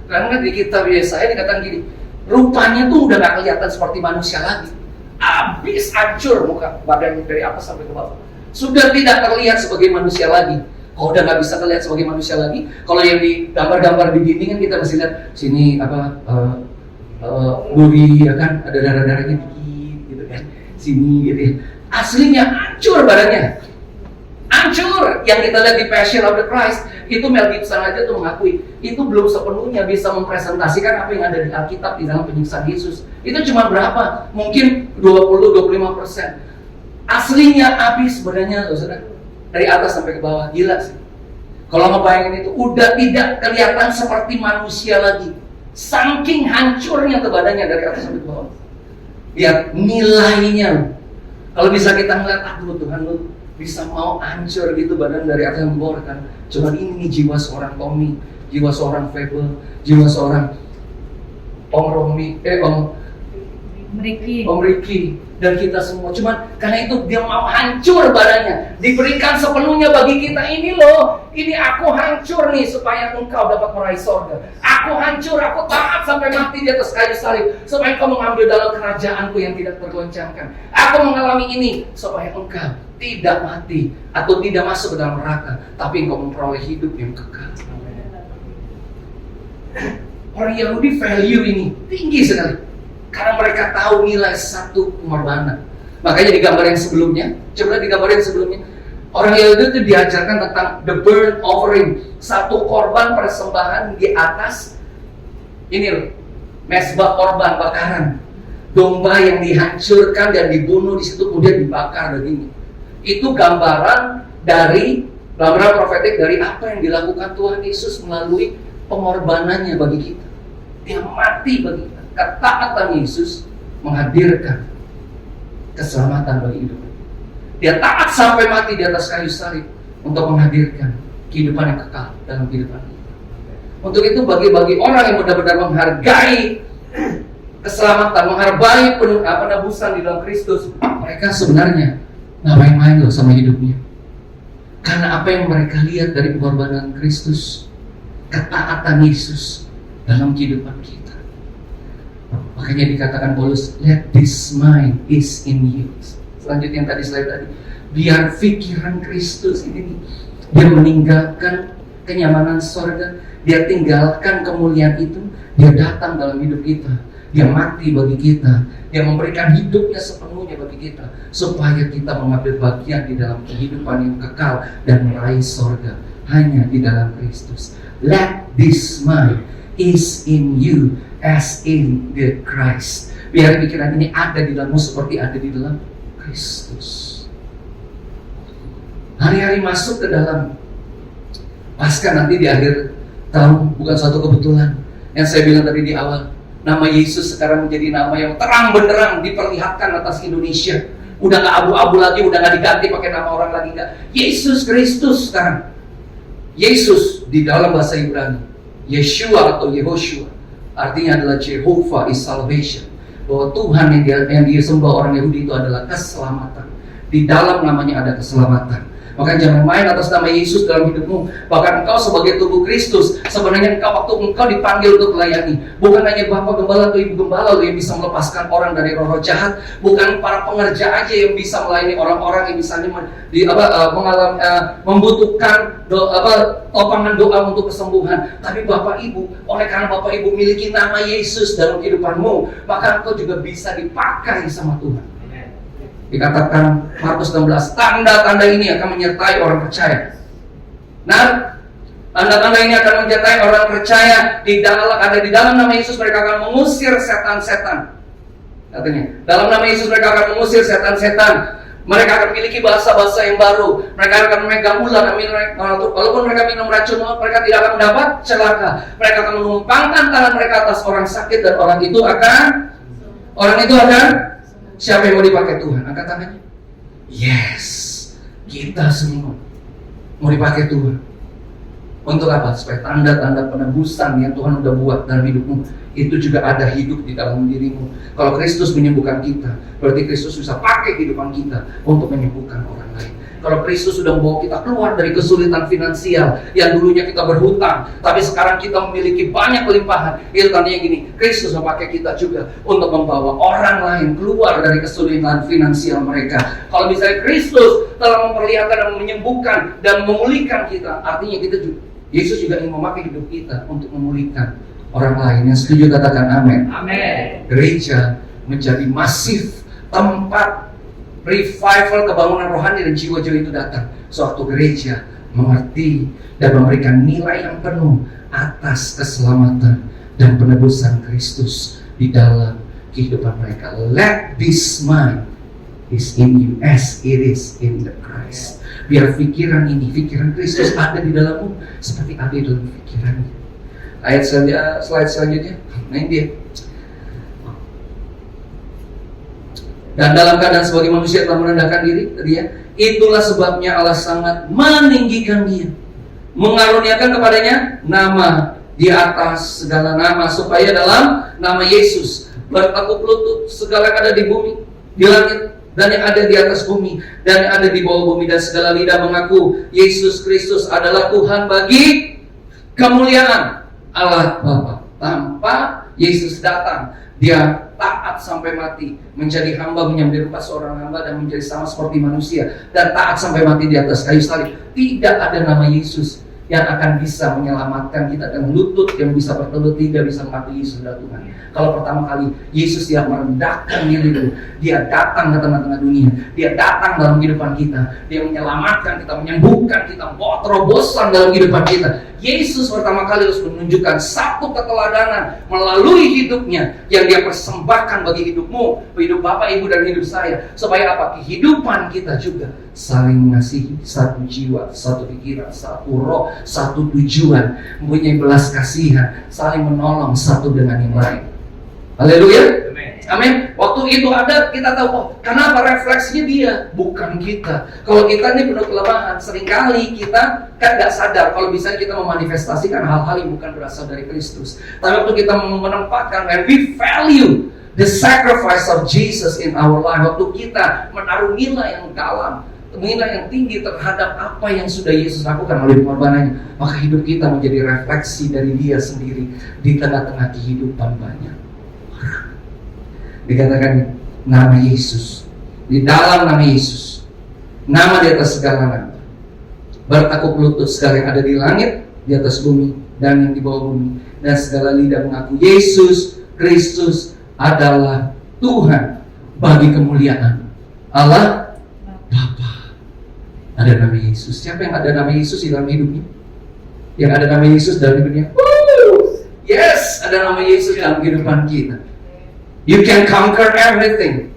Karena di kitab Yesaya dikatakan gini, rupanya tuh udah gak kelihatan seperti manusia lagi, habis hancur muka badan dari atas sampai ke bawah, sudah tidak terlihat sebagai manusia lagi. Kalau udah gak bisa terlihat sebagai manusia lagi, kalau yang di gambar-gambar di dinding kan kita masih lihat sini duri, ya kan, ada darah-darahnya dikit gitu kan, sini gitu ya. Aslinya hancur badannya, hancur. Yang kita lihat di Passion of the Christ itu Mel Gibson aja tuh mengakui itu belum sepenuhnya bisa mempresentasikan apa yang ada di Alkitab di dalam penyiksaan Yesus. Itu cuma berapa? Mungkin 20-25%. Aslinya habis badannya, saudara, dari atas sampai ke bawah. Gila sih. Kalau ngebayangin itu udah tidak kelihatan seperti manusia lagi. Saking hancurnya tuh badannya dari atas sampai ke bawah. Lihat nilainya. Kalau bisa kita ngeliat, aduh Tuhan, lu bisa mau hancur gitu badan dari atas sampai ke bawah kan. Cuman ini nih jiwa seorang Tommy, jiwa seorang Fable, jiwa seorang Om Ricky dan kita semua. Cuman karena itu dia mau hancur badannya, diberikan sepenuhnya bagi kita. Ini loh, ini aku hancur nih supaya engkau dapat meraih sorga. Aku hancur, aku taat sampai mati di atas kayu salib supaya engkau mengambil dalam kerajaanku yang tidak tergoncangkan. Aku mengalami ini supaya engkau tidak mati atau tidak masuk ke dalam neraka, tapi engkau memperoleh hidup yang kekal. Orang Yahudi value ini tinggi sekali karena mereka tahu nilai satu pengorbanan. Makanya di gambar yang sebelumnya, coba di gambar yang sebelumnya, orang Yahudi itu diajarkan tentang the burnt offering, satu korban persembahan di atas ini loh, mezbah korban bakaran, domba yang dihancurkan dan dibunuh di situ kemudian dibakar dagingnya. Itu gambaran profetik dari apa yang dilakukan Tuhan Yesus melalui pengorbanannya bagi kita. Dia mati bagi kita. Ketaatan Yesus menghadirkan keselamatan bagi hidup. Dia taat sampai mati di atas kayu salib untuk menghadirkan kehidupan yang kekal dalam kehidupan kita. Untuk itu bagi orang yang benar-benar menghargai keselamatan, menghargai penebusan di dalam Kristus, mereka sebenarnya nggak main-main loh sama hidupnya. Karena apa yang mereka lihat dari pengorbanan Kristus, ketaatan Yesus dalam kehidupan kita. Makanya dikatakan Paulus, let this mind is in you. Selanjutnya yang tadi slide tadi, biar pikiran Kristus ini dia meninggalkan kenyamanan sorga, dia tinggalkan kemuliaan itu, dia datang dalam hidup kita, dia mati bagi kita, dia memberikan hidupnya sepenuhnya bagi kita, supaya kita mengambil bagian di dalam kehidupan yang kekal dan meraih sorga hanya di dalam Kristus. Let this mind is in you as in the Christ. Biar pikiran ini ada di dalammu seperti ada di dalam Kristus. Hari-hari masuk ke dalam Paskah nanti di akhir tahun bukan suatu kebetulan. Yang saya bilang tadi di awal, nama Yesus sekarang menjadi nama yang terang benderang diperlihatkan atas Indonesia. Udah gak abu-abu lagi, udah gak diganti pakai nama orang lagi, gak. Yesus Kristus sekarang. Yesus di dalam bahasa Ibrani, Yeshua atau Yehoshua, artinya adalah Jehovah is salvation. Bahwa Tuhan yang dia sembah orang Yahudi itu adalah keselamatan. Di dalam namanya ada keselamatan. Maka jangan main atas nama Yesus dalam hidupmu. Bahkan engkau sebagai tubuh Kristus, sebenarnya waktu engkau dipanggil untuk melayani, bukan hanya bapak gembala atau ibu gembala yang bisa melepaskan orang dari roh-roh jahat, bukan para pengerja aja yang bisa melayani orang-orang yang misalnya membutuhkan topangan doa untuk kesembuhan. Tapi bapak ibu, oleh karena bapak ibu miliki nama Yesus dalam kehidupanmu, maka engkau juga bisa dipakai sama Tuhan. Dikatakan Markus 16, tanda-tanda ini akan menyertai orang percaya. Nah, tanda-tanda ini akan menyertai orang percaya. Ada di dalam nama Yesus mereka akan mengusir setan-setan. Katanya, dalam nama Yesus mereka akan mengusir setan-setan. Mereka akan memiliki bahasa-bahasa yang baru. Mereka akan memegang ular. Walaupun mereka minum racun maut, mereka tidak akan mendapat celaka. Mereka akan menumpangkan tangan mereka atas orang sakit dan orang itu akan siapa yang mau dipakai Tuhan? Angkat tangannya. Yes, kita semua mau dipakai Tuhan. Untuk apa? Supaya tanda-tanda penebusan yang Tuhan udah buat dalam hidupmu itu juga ada hidup di dalam dirimu. Kalau Kristus menyembuhkan kita, berarti Kristus bisa pakai kehidupan kita untuk menyembuhkan orang lain. Kalau Kristus sudah membawa kita keluar dari kesulitan finansial yang dulunya kita berhutang, tapi sekarang kita memiliki banyak kelimpahan, itu tandanya gini, Kristus memakai kita juga untuk membawa orang lain keluar dari kesulitan finansial mereka. Kalau misalnya Kristus telah memperlihatkan dan menyembuhkan dan memulihkan kita, artinya kita juga, Yesus juga ingin memakai hidup kita untuk memulihkan orang lain. Yang setuju katakan amin. Amin. Gereja menjadi masif tempat revival kebangunan rohani dan jiwa-jiwa itu datang sewaktu gereja mengerti dan memberikan nilai yang penuh atas keselamatan dan penebusan Kristus di dalam kehidupan mereka. Let this mind is in you as it is in the Christ. Biar pikiran Kristus ada di dalammu seperti ada di dalam pikirannya. Ayat slide selanjutnya. Nah ini dia. Dan dalam keadaan sebagai manusia telah merendahkan diri, itulah sebabnya Allah sangat meninggikan dia, mengaruniakan kepadanya nama di atas segala nama, supaya dalam nama Yesus bertekuk lutut segala yang ada di bumi, di langit, dan yang ada di atas bumi, dan yang ada di bawah bumi, dan segala lidah mengaku Yesus Kristus adalah Tuhan bagi kemuliaan Allah Bapa. Tanpa Yesus datang, dia taat sampai mati, menjadi hamba, menjadi rupa seorang hamba, dan menjadi sama seperti manusia, dan taat sampai mati di atas kayu salib. Tidak ada nama Yesus yang akan bisa menyelamatkan kita, dan lutut yang bisa bertelut tidak bisa mengakui Yesus adalah Tuhan. Kalau pertama kali Yesus dia merendahkan diri dulu, dia datang ke tengah-tengah dunia, dia datang dalam kehidupan kita, dia menyelamatkan kita, menyembuhkan kita, membawa terobosan dalam kehidupan kita. Yesus pertama kali harus menunjukkan satu keteladanan melalui hidupnya yang dia persembahkan bagi hidupmu, hidup Bapak, Ibu, dan hidup saya, supaya apa? Kehidupan kita juga saling mengasihi, satu jiwa, satu pikiran, satu roh, satu tujuan, mempunyai belas kasihan, saling menolong satu dengan yang lain. Haleluya. Amin. Waktu itu ada, kita tahu, oh, kenapa refleksinya dia, bukan kita. Kalau kita ini penuh kelemahan, seringkali kita kan gak sadar kalau bisa kita memanifestasikan hal-hal yang bukan berasal dari Kristus. Tapi waktu kita menempatkan, when we value the sacrifice of Jesus in our life, waktu kita menaruh nilai yang dalam, nilai yang tinggi terhadap apa yang sudah Yesus lakukan melalui pengorbanannya, maka hidup kita menjadi refleksi dari dia sendiri di tengah-tengah kehidupan banyak orang. Dikatakan nama Yesus, di dalam nama Yesus, nama di atas segala nama, bertekuk lutut segala yang ada di langit, di atas bumi, dan yang di bawah bumi, dan segala lidah mengaku Yesus Kristus adalah Tuhan bagi kemuliaan Allah Bapa. Ada nama Yesus. Siapa yang ada nama Yesus di dalam hidupnya? Yang ada nama Yesus dalam hidupnya? Yes, ada nama Yesus dalam kehidupan kita. You can conquer everything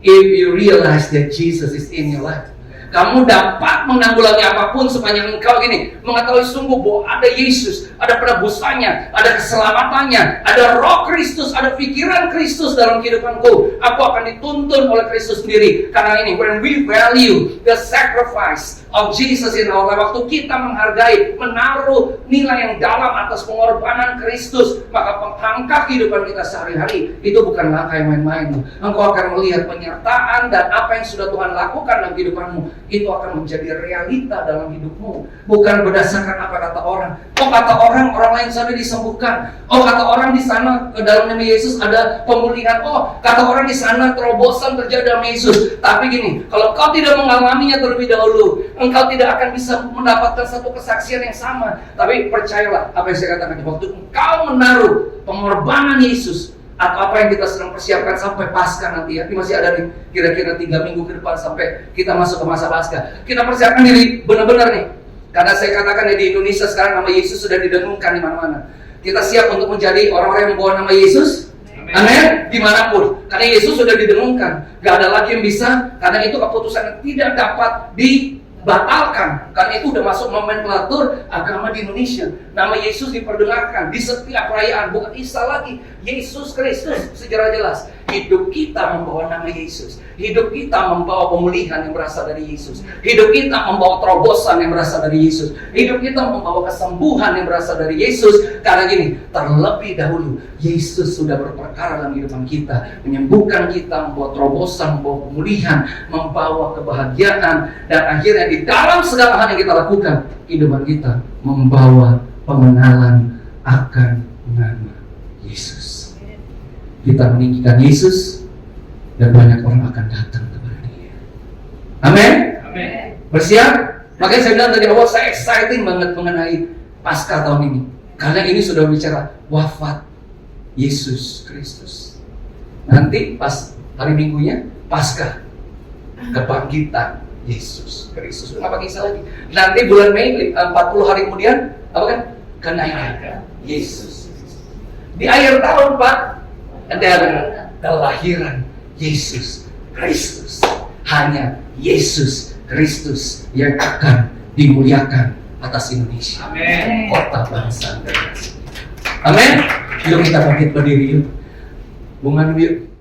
if you realize that Jesus is in your life. Kamu dapat menanggulangi apapun sepanjang engkau gini mengetahui sungguh bahwa ada Yesus, ada penebusannya, ada keselamatannya, ada roh Kristus, ada pikiran Kristus dalam kehidupanku. Aku akan dituntun oleh Kristus sendiri. Karena ini, when we value the sacrifice of Jesus in our life, waktu kita menghargai, menaruh nilai yang dalam atas pengorbanan Kristus, maka langkah kehidupan kita sehari-hari itu bukan langkah yang main-main. Engkau akan melihat penyertaan dan apa yang sudah Tuhan lakukan dalam kehidupanmu. Itu akan menjadi realita dalam hidupmu, bukan berdasarkan apa kata orang. Oh, kata orang lain sana disembuhkan. Oh, kata orang di sana dalam nama Yesus ada pemulihan. Oh, kata orang di sana terobosan terjadi dalam Yesus. Tapi gini, kalau kau tidak mengalaminya terlebih dahulu, engkau tidak akan bisa mendapatkan satu kesaksian yang sama. Tapi percayalah apa yang saya katakan, waktu engkau menaruh pengorbanan Yesus atau apa yang kita sedang persiapkan sampai Paskah nanti ya, ini masih ada nih kira-kira 3 minggu ke depan sampai kita masuk ke masa Paskah. Kita persiapkan diri benar-benar nih, karena saya katakan ya, di Indonesia sekarang nama Yesus sudah didengungkan di mana-mana. Kita siap untuk menjadi orang-orang yang membawa nama Yesus, amin, dimanapun, karena Yesus sudah didengungkan. Gak ada lagi yang bisa, karena itu keputusan yang tidak dapat dibatalkan, karena itu udah masuk nomenklatur agama di Indonesia. Nama Yesus diperdengarkan di setiap perayaan, bukan Isa lagi, Yesus Kristus. Secara jelas hidup kita membawa nama Yesus, hidup kita membawa pemulihan yang berasal dari Yesus, hidup kita membawa terobosan yang berasal dari Yesus, hidup kita membawa kesembuhan yang berasal dari Yesus. Karena gini, terlebih dahulu Yesus sudah berperkara dalam kehidupan kita, menyembuhkan kita, membawa terobosan, membawa pemulihan, membawa kebahagiaan, dan akhirnya di dalam segala hal yang kita lakukan, kehidupan kita membawa pengenalan akan nama Yesus. Kita meninggikan Yesus dan banyak orang akan datang kepada Dia. Amin. Bersiap? Makanya saya bilang tadi awal, saya excited banget mengenai Paskah tahun ini. Karena ini sudah bicara wafat Yesus Kristus. Nanti pas hari Minggunya Paskah, kebangkitan Yesus Kristus. Nggak pakai kisah lagi. Nanti bulan Mei 40 hari kemudian apa kan? Kenaikan Yesus. Di akhir tahun Pak, ada kelahiran Yesus Kristus. Hanya Yesus Kristus yang akan dimuliakan atas Indonesia. Amin. Kota, bangsa, dan nasi. Amin. Yuk kita bangkit berdiri yuk. Bungan yuk.